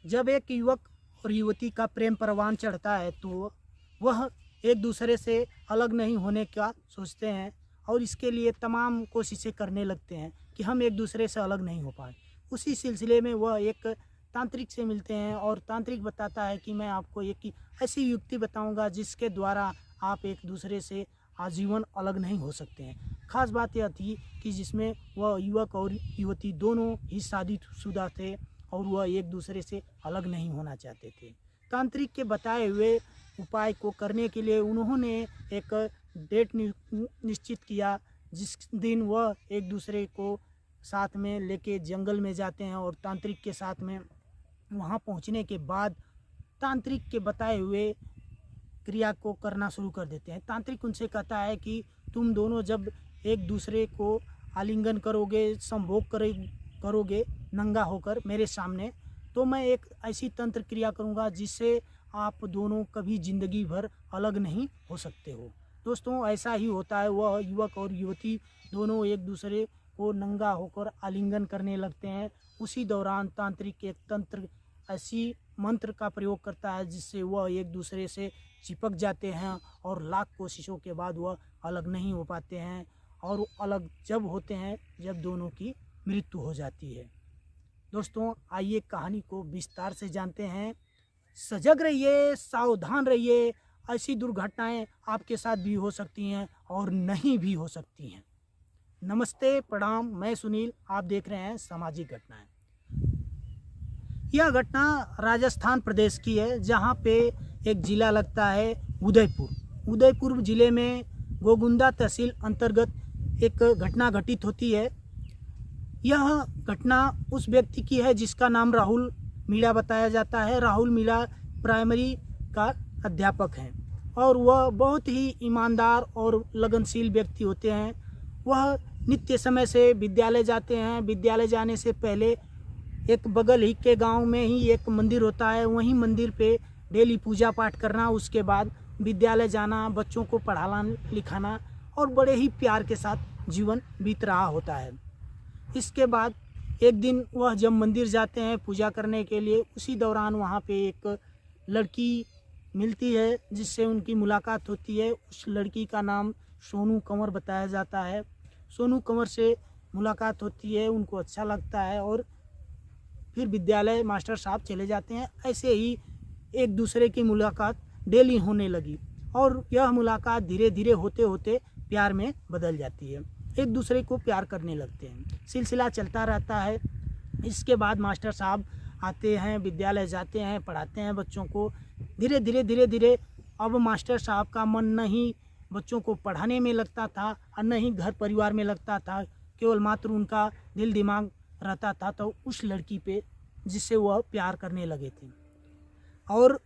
जब एक युवक और युवती का प्रेम परवान चढ़ता है तो वह एक दूसरे से अलग नहीं होने का सोचते हैं और इसके लिए तमाम कोशिशें करने लगते हैं कि हम एक दूसरे से अलग नहीं हो पाए। उसी सिलसिले में वह एक तांत्रिक से मिलते हैं और तांत्रिक बताता है कि मैं आपको एक ऐसी युक्ति बताऊंगा जिसके द्वारा आप एक दूसरे से आजीवन अलग नहीं हो सकते हैं। खास बात यह थी कि जिसमें वह युवक और युवती दोनों ही शादीशुदा थे और वह एक दूसरे से अलग नहीं होना चाहते थे। तांत्रिक के बताए हुए उपाय को करने के लिए उन्होंने एक डेट निश्चित किया जिस दिन वह एक दूसरे को साथ में लेके जंगल में जाते हैं और तांत्रिक के साथ में वहां पहुंचने के बाद तांत्रिक के बताए हुए क्रिया को करना शुरू कर देते हैं। तांत्रिक उनसे कहता है कि तुम दोनों जब एक दूसरे को आलिंगन करोगे, संभोग करोगे नंगा होकर मेरे सामने, तो मैं एक ऐसी तंत्र क्रिया करूंगा जिससे आप दोनों कभी ज़िंदगी भर अलग नहीं हो सकते हो। दोस्तों, ऐसा ही होता है। वह युवक और युवती दोनों एक दूसरे को नंगा होकर आलिंगन करने लगते हैं। उसी दौरान तांत्रिक एक तंत्र ऐसी मंत्र का प्रयोग करता है जिससे वह एक दूसरे से चिपक जाते हैं और लाख कोशिशों के बाद वह अलग नहीं हो पाते हैं और अलग जब होते हैं जब दोनों की मृत्यु हो जाती है। दोस्तों, आइए कहानी को विस्तार से जानते हैं। सजग रहिए, सावधान रहिए, ऐसी दुर्घटनाएं आपके साथ भी हो सकती हैं और नहीं भी हो सकती हैं। नमस्ते, प्रणाम, मैं सुनील, आप देख रहे हैं सामाजिक घटनाएं। यह घटना राजस्थान प्रदेश की है जहां पे एक ज़िला लगता है उदयपुर। उदयपुर ज़िले में गोगुंदा तहसील अंतर्गत एक घटना घटित होती है। यह घटना उस व्यक्ति की है जिसका नाम राहुल मीणा बताया जाता है। राहुल मीणा प्राइमरी का अध्यापक हैं और वह बहुत ही ईमानदार और लगनशील व्यक्ति होते हैं। वह नित्य समय से विद्यालय जाते हैं। विद्यालय जाने से पहले एक बगल ही के गांव में ही एक मंदिर होता है, वहीं मंदिर पे डेली पूजा पाठ करना, उसके बाद विद्यालय जाना, बच्चों को पढ़ाना लिखाना और बड़े ही प्यार के साथ जीवन बीत रहा होता है। इसके बाद एक दिन वह जब मंदिर जाते हैं पूजा करने के लिए, उसी दौरान वहाँ पे एक लड़की मिलती है जिससे उनकी मुलाकात होती है। उस लड़की का नाम सोनू कंवर बताया जाता है। सोनू कंवर से मुलाकात होती है, उनको अच्छा लगता है और फिर विद्यालय मास्टर साहब चले जाते हैं। ऐसे ही एक दूसरे की मुलाकात डेली होने लगी और यह मुलाकात धीरे धीरे होते होते प्यार में बदल जाती है। एक दूसरे को प्यार करने लगते हैं। सिलसिला चलता रहता है। इसके बाद मास्टर साहब आते हैं, विद्यालय जाते हैं, पढ़ाते हैं बच्चों को। धीरे धीरे अब मास्टर साहब का मन नहीं बच्चों को पढ़ाने में लगता था और न ही घर परिवार में लगता था, केवल मात्र उनका दिल दिमाग रहता था तो उस लड़की पे जिससे वह प्यार करने लगे थे। और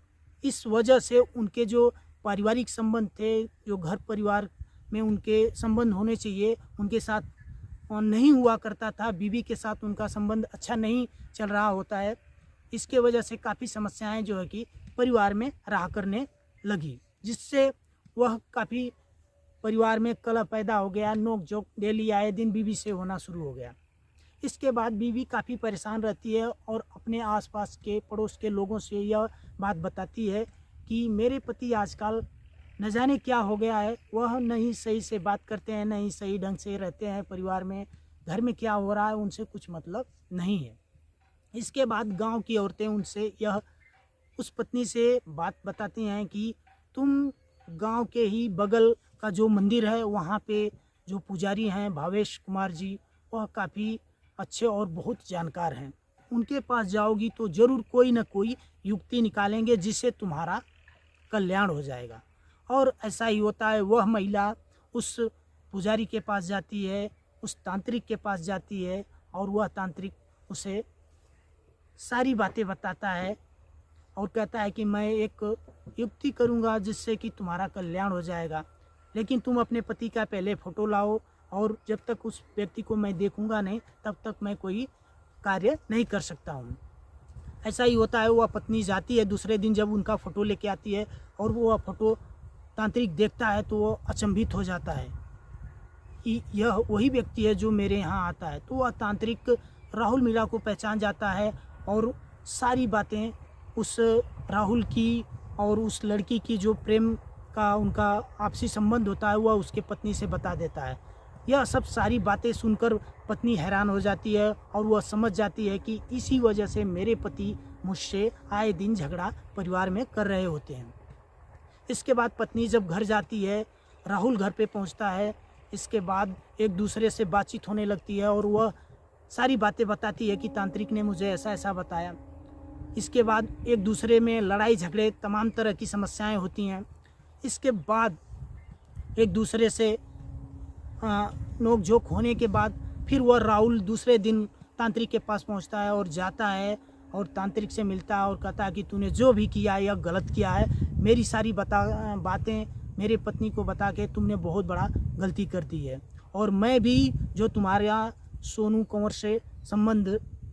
इस वजह से उनके जो पारिवारिक संबंध थे, जो घर परिवार में उनके संबंध होने चाहिए, उनके साथ नहीं हुआ करता था। बीवी के साथ उनका संबंध अच्छा नहीं चल रहा होता है। इसके वजह से काफ़ी समस्याएं जो है कि परिवार में रहा करने लगी, जिससे वह काफ़ी परिवार में कलह पैदा हो गया। नोक झोंक डेली आए दिन बीवी से होना शुरू हो गया। इसके बाद बीवी काफ़ी परेशान रहती है और अपने आसपास के पड़ोस के लोगों से यह बात बताती है कि मेरे पति आजकल न जाने क्या हो गया है, वह नहीं सही से बात करते हैं, नहीं सही ढंग से रहते हैं परिवार में, घर में क्या हो रहा है उनसे कुछ मतलब नहीं है। इसके बाद गांव की औरतें उनसे यह उस पत्नी से बात बताती हैं कि तुम गांव के ही बगल का जो मंदिर है वहाँ पे जो पुजारी हैं भावेश कुमार जी, वह काफ़ी अच्छे और बहुत जानकार हैं। उनके पास जाओगी तो ज़रूर कोई ना कोई युक्ति निकालेंगे जिससे तुम्हारा कल्याण हो जाएगा। और ऐसा ही होता है। वह महिला उस पुजारी के पास जाती है, उस तांत्रिक के पास जाती है और वह तांत्रिक उसे सारी बातें बताता है और कहता है कि मैं एक युक्ति करूंगा जिससे कि तुम्हारा कल्याण हो जाएगा, लेकिन तुम अपने पति का पहले फ़ोटो लाओ और जब तक उस व्यक्ति को मैं देखूंगा नहीं तब तक मैं कोई कार्य नहीं कर सकता हूँ। ऐसा ही होता है। वह पत्नी जाती है, दूसरे दिन जब उनका फ़ोटो लेके आती है और वह फ़ोटो तांत्रिक देखता है तो वो अचंभित हो जाता है कि यह वही व्यक्ति है जो मेरे यहाँ आता है। तो वह तांत्रिक राहुल मीणा को पहचान जाता है और सारी बातें उस राहुल की और उस लड़की की जो प्रेम का उनका आपसी संबंध होता है वह उसके पत्नी से बता देता है। यह सब सारी बातें सुनकर पत्नी हैरान हो जाती है और वह समझ जाती है कि इसी वजह से मेरे पति मुझसे आए दिन झगड़ा परिवार में कर रहे होते हैं। इसके बाद पत्नी जब घर जाती है, राहुल घर पे पहुंचता है। इसके बाद एक दूसरे से बातचीत होने लगती है और वह सारी बातें बताती है कि तांत्रिक ने मुझे ऐसा ऐसा बताया। इसके बाद एक दूसरे में लड़ाई झगड़े तमाम तरह की समस्याएं होती हैं। इसके बाद एक दूसरे से नोक झोंक होने के बाद फिर वह राहुल दूसरे दिन तांत्रिक के पास पहुंचता है और जाता है और तांत्रिक से मिलता है और कहता है कि तूने जो भी किया यह गलत किया है। मेरी सारी बातें मेरे पत्नी को बता के तुमने बहुत बड़ा गलती कर दी है और मैं भी जो तुम्हारा सोनू कंवर से संबंध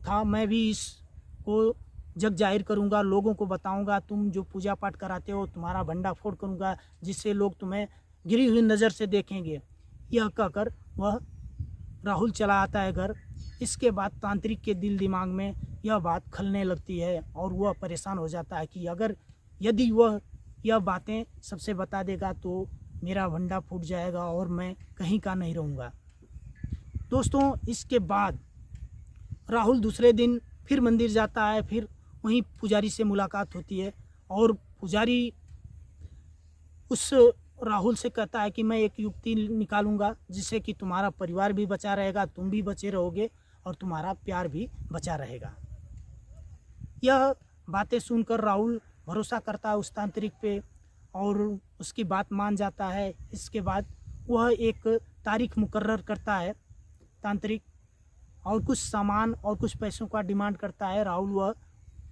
था मैं भी इसको जग जाहिर करूंगा, लोगों को बताऊंगा। तुम जो पूजा पाठ कराते हो तुम्हारा भंडाफोड़ करूंगा जिससे लोग तुम्हें गिरी हुई नज़र से देखेंगे। यह कहकर वह राहुल चला आता है घर। इसके बाद तांत्रिक के दिल दिमाग में यह बात खलने लगती है और वह परेशान हो जाता है कि यदि वह यह बातें सबसे बता देगा तो मेरा भंडा फूट जाएगा और मैं कहीं का नहीं रहूँगा। दोस्तों, इसके बाद राहुल दूसरे दिन फिर मंदिर जाता है। फिर वहीं पुजारी से मुलाकात होती है और पुजारी उस राहुल से कहता है कि मैं एक युक्ति निकालूंगा जिससे कि तुम्हारा परिवार भी बचा रहेगा, तुम भी बचे रहोगे और तुम्हारा प्यार भी बचा रहेगा। यह बातें सुनकर राहुल भरोसा करता है उस तांत्रिक पे और उसकी बात मान जाता है। इसके बाद वह एक तारीख मुकर्रर करता है तांत्रिक और कुछ सामान और कुछ पैसों का डिमांड करता है। राहुल वह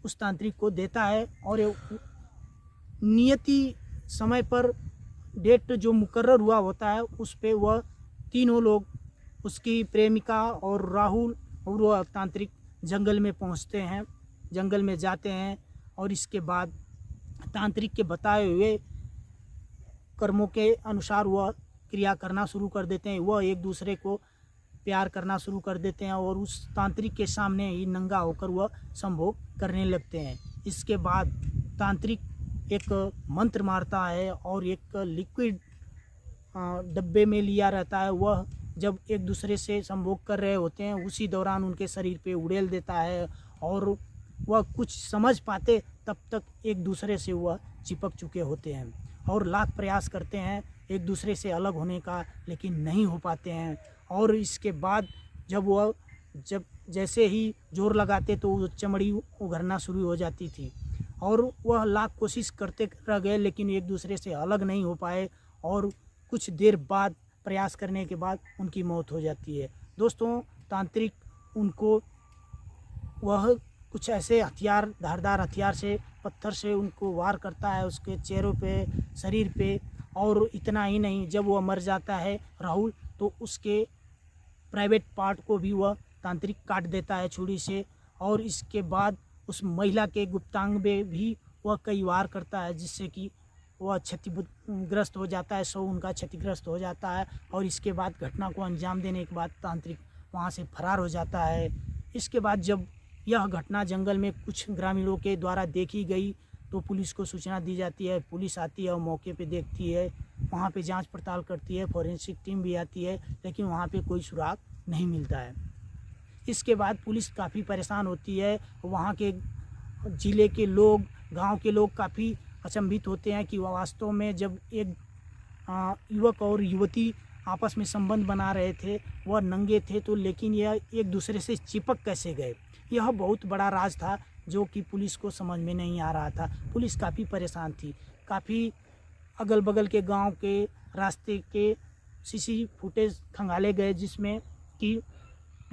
उस तांत्रिक को देता है और नियति समय पर डेट जो मुकर्रर हुआ होता है उस पे वह तीनों लोग, उसकी प्रेमिका और राहुल और वह तांत्रिक जंगल में पहुंचते हैं, जंगल में जाते हैं और इसके बाद तांत्रिक के बताए हुए कर्मों के अनुसार वह क्रिया करना शुरू कर देते हैं। वह एक दूसरे को प्यार करना शुरू कर देते हैं और उस तांत्रिक के सामने ही नंगा होकर वह संभोग करने लगते हैं। इसके बाद तांत्रिक एक मंत्र मारता है और एक लिक्विड डब्बे में लिया रहता है। वह जब एक दूसरे से संभोग कर रहे होते हैं उसी दौरान उनके शरीर पे उड़ेल देता है और वह कुछ समझ पाते तब तक एक दूसरे से वह चिपक चुके होते हैं और लाख प्रयास करते हैं एक दूसरे से अलग होने का, लेकिन नहीं हो पाते हैं। और इसके बाद जब जैसे ही जोर लगाते तो वो चमड़ी उघरना शुरू हो जाती थी और वह लाख कोशिश करते रह गए लेकिन एक दूसरे से अलग नहीं हो पाए और कुछ देर बाद प्रयास करने के बाद उनकी मौत हो जाती है। दोस्तों, तांत्रिक उनको वह कुछ ऐसे हथियार, धारदार हथियार से, पत्थर से उनको वार करता है उसके चेहरों पे, शरीर पे। और इतना ही नहीं, जब वह मर जाता है राहुल तो उसके प्राइवेट पार्ट को भी वह तांत्रिक काट देता है छुरी से और इसके बाद उस महिला के गुप्तांग में भी वह कई वार करता है जिससे कि वह क्षतिग्रस्त हो जाता है, शव उनका क्षतिग्रस्त हो जाता है और इसके बाद घटना को अंजाम देने के बाद तांत्रिक वहाँ से फरार हो जाता है। इसके बाद जब यह घटना जंगल में कुछ ग्रामीणों के द्वारा देखी गई तो पुलिस को सूचना दी जाती है। पुलिस आती है और मौके पे देखती है, वहाँ पे जांच पड़ताल करती है, फॉरेंसिक टीम भी आती है लेकिन वहाँ पे कोई सुराग नहीं मिलता है। इसके बाद पुलिस काफ़ी परेशान होती है। वहाँ के ज़िले के लोग, गांव के लोग काफ़ी अचंभित होते हैं कि वास्तव में जब एक युवक और युवती आपस में संबंध बना रहे थे, वह नंगे थे, तो लेकिन यह एक दूसरे से चिपक कैसे गए। यह बहुत बड़ा राज था जो कि पुलिस को समझ में नहीं आ रहा था। पुलिस काफ़ी परेशान थी। काफ़ी अगल बगल के गांव के रास्ते के सीसी फुटेज खंगाले गए जिसमें कि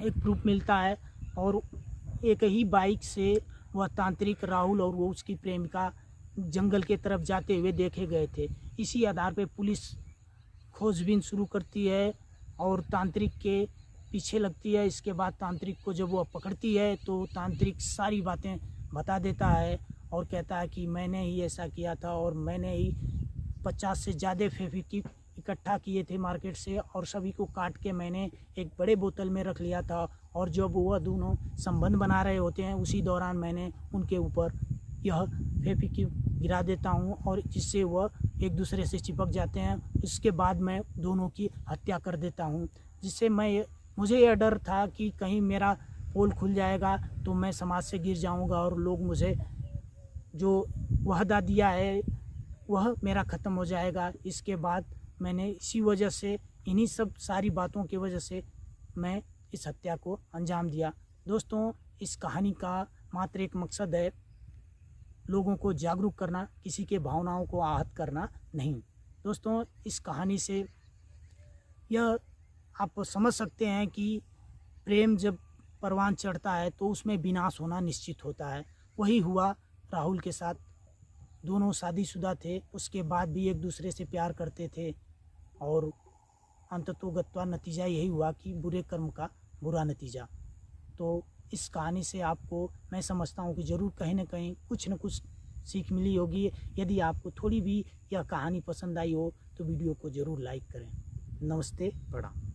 एक प्रूफ मिलता है और एक ही बाइक से वह तांत्रिक, राहुल और वो उसकी प्रेमिका जंगल के तरफ जाते हुए देखे गए थे। इसी आधार पे पुलिस खोजबीन शुरू करती है और तांत्रिक के पीछे लगती है। इसके बाद तांत्रिक को जब वह पकड़ती है तो तांत्रिक सारी बातें बता देता है और कहता है कि मैंने ही ऐसा किया था और मैंने ही 50 से ज़्यादा फेविक्विक इकट्ठा किए थे मार्केट से और सभी को काट के मैंने एक बड़े बोतल में रख लिया था। और जब वह दोनों संबंध बना रहे होते हैं उसी दौरान मैंने उनके ऊपर यह फेविक्विक गिरा देता हूँ और जिससे वह एक दूसरे से चिपक जाते हैं। इसके बाद मैं दोनों की हत्या कर देता हूँ, जिससे मुझे यह डर था कि कहीं मेरा पोल खुल जाएगा तो मैं समाज से गिर जाऊँगा और लोग मुझे जो वादा दिया है वह मेरा ख़त्म हो जाएगा। इसके बाद मैंने इसी वजह से, इन्हीं सब सारी बातों की वजह से मैं इस हत्या को अंजाम दिया। दोस्तों, इस कहानी का मात्र एक मकसद है, लोगों को जागरूक करना, किसी के भावनाओं को आहत करना नहीं। दोस्तों, इस कहानी से यह आप समझ सकते हैं कि प्रेम जब परवान चढ़ता है तो उसमें विनाश होना निश्चित होता है। वही हुआ राहुल के साथ। दोनों शादीशुदा थे, उसके बाद भी एक दूसरे से प्यार करते थे और अंततोगत्वा नतीजा यही हुआ कि बुरे कर्म का बुरा नतीजा। तो इस कहानी से आपको मैं समझता हूँ कि ज़रूर कहीं ना कहीं कुछ न कुछ सीख मिली होगी। यदि आपको थोड़ी भी यह कहानी पसंद आई हो तो वीडियो को ज़रूर लाइक करें। नमस्ते, प्रणाम।